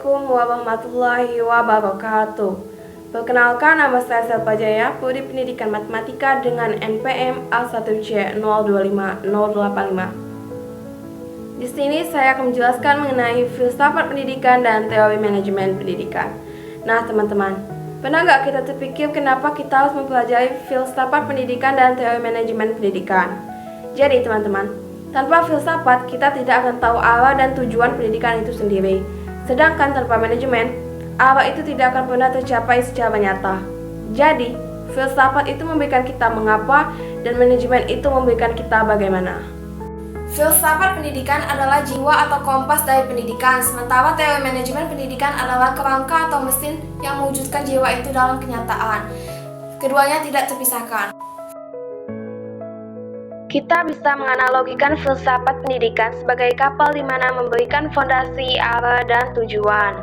Assalamualaikum warahmatullahi wabarakatuh. Perkenalkan, nama saya Selva Jaya, Prodi Pendidikan Matematika dengan NPM A1C025085. Di sini saya akan menjelaskan mengenai filsafat pendidikan dan teori manajemen pendidikan. Nah teman-teman, pernah nggak kita terpikir kenapa kita harus mempelajari filsafat pendidikan dan teori manajemen pendidikan? Jadi teman-teman, tanpa filsafat kita tidak akan tahu arah dan tujuan pendidikan itu sendiri. Sedangkan tanpa manajemen, arah itu tidak akan pernah tercapai secara nyata. Jadi, filsafat itu memberikan kita mengapa dan manajemen itu memberikan kita bagaimana. Filsafat pendidikan adalah jiwa atau kompas dari pendidikan, sementara teori manajemen pendidikan adalah kerangka atau mesin yang mewujudkan jiwa itu dalam kenyataan. Keduanya tidak terpisahkan. Kita bisa menganalogikan filsafat pendidikan sebagai kapal di mana memberikan fondasi, arah, dan tujuan.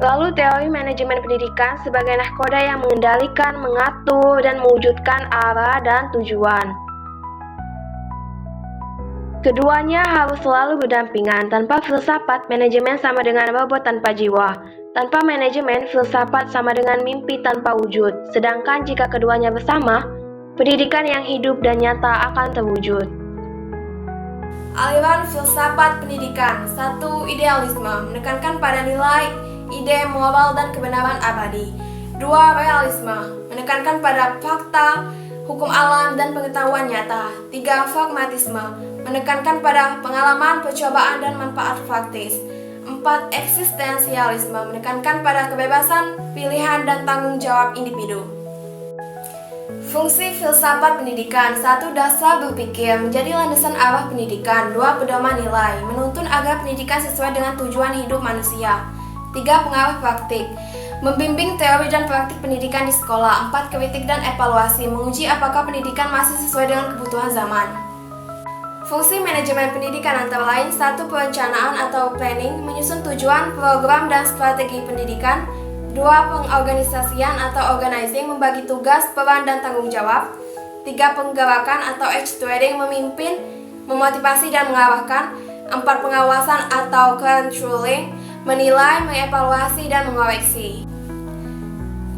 Lalu teori manajemen pendidikan sebagai nahkoda yang mengendalikan, mengatur, dan mewujudkan arah dan tujuan. Keduanya harus selalu berdampingan. Tanpa filsafat, manajemen sama dengan robot tanpa jiwa. Tanpa manajemen, filsafat sama dengan mimpi tanpa wujud. Sedangkan jika keduanya bersama, pendidikan yang hidup dan nyata akan terwujud. Aliran filsafat pendidikan. 1. Idealisme, menekankan pada nilai, ide, moral, dan kebenaran abadi. 2. Realisme, menekankan pada fakta, hukum alam, dan pengetahuan nyata. 3. Pragmatisme, menekankan pada pengalaman, percobaan, dan manfaat praktis. 4. Eksistensialisme, menekankan pada kebebasan, pilihan, dan tanggung jawab individu. Fungsi filsafat pendidikan. 1. Dasar berpikir, menjadi landasan arah pendidikan. 2. Pedoman nilai, menuntun agar pendidikan sesuai dengan tujuan hidup manusia. 3. Pengarah praktik, membimbing teori dan praktik pendidikan di sekolah. 4. Kritik dan evaluasi, menguji apakah pendidikan masih sesuai dengan kebutuhan zaman. Fungsi manajemen pendidikan antara lain: 1. Perencanaan atau planning, menyusun tujuan, program, dan strategi pendidikan. 2. Pengorganisasian atau organizing, membagi tugas, peran, dan tanggung jawab. 3. Penggerakan atau actuating, memimpin, memotivasi, dan mengarahkan. 4. Pengawasan atau controlling, menilai, mengevaluasi, dan mengoreksi.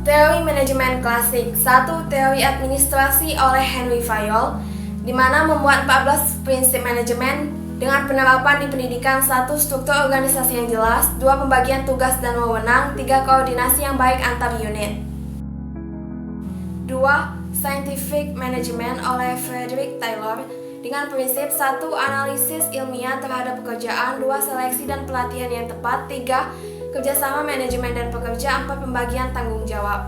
Teori manajemen klasik. 1. Teori administrasi oleh Henry Fayol, di mana memuat 14 prinsip manajemen dengan penerapan di pendidikan. 1. Struktur organisasi yang jelas. 2. Pembagian tugas dan wewenang. 3. Koordinasi yang baik antar unit. 2. Scientific Management oleh Frederick Taylor, dengan prinsip: 1. Analisis ilmiah terhadap pekerjaan. 2. Seleksi dan pelatihan yang tepat. 3. Kerjasama manajemen dan pekerja. 4. Pembagian tanggung jawab.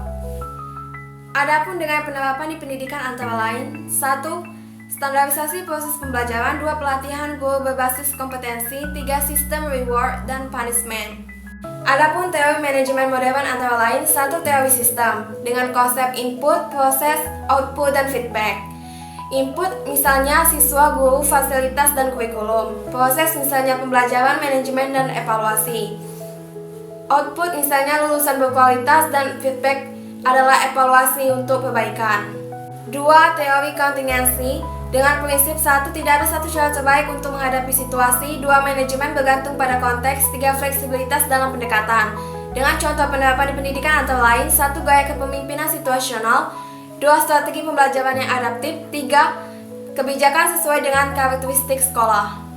Adapun dengan penerapan di pendidikan antara lain: 1. Standarisasi proses pembelajaran. 2. Pelatihan guru berbasis kompetensi. 3. Sistem reward dan punishment. Adapun teori manajemen modern antara lain: 1. Teori sistem, dengan konsep input, proses, output, dan feedback. Input misalnya siswa, guru, fasilitas, dan kurikulum. Proses misalnya pembelajaran, manajemen, dan evaluasi. Output misalnya lulusan berkualitas, dan feedback adalah evaluasi untuk perbaikan. 2. Teori kontingensi, dengan prinsip: 1. Tidak ada satu cara terbaik untuk menghadapi situasi. 2. Manajemen bergantung pada konteks. 3. Fleksibilitas dalam pendekatan, dengan contoh penerapan di pendidikan antara lain: 1. Gaya kepemimpinan situasional. 2. Strategi pembelajaran yang adaptif. 3. Kebijakan sesuai dengan karakteristik sekolah.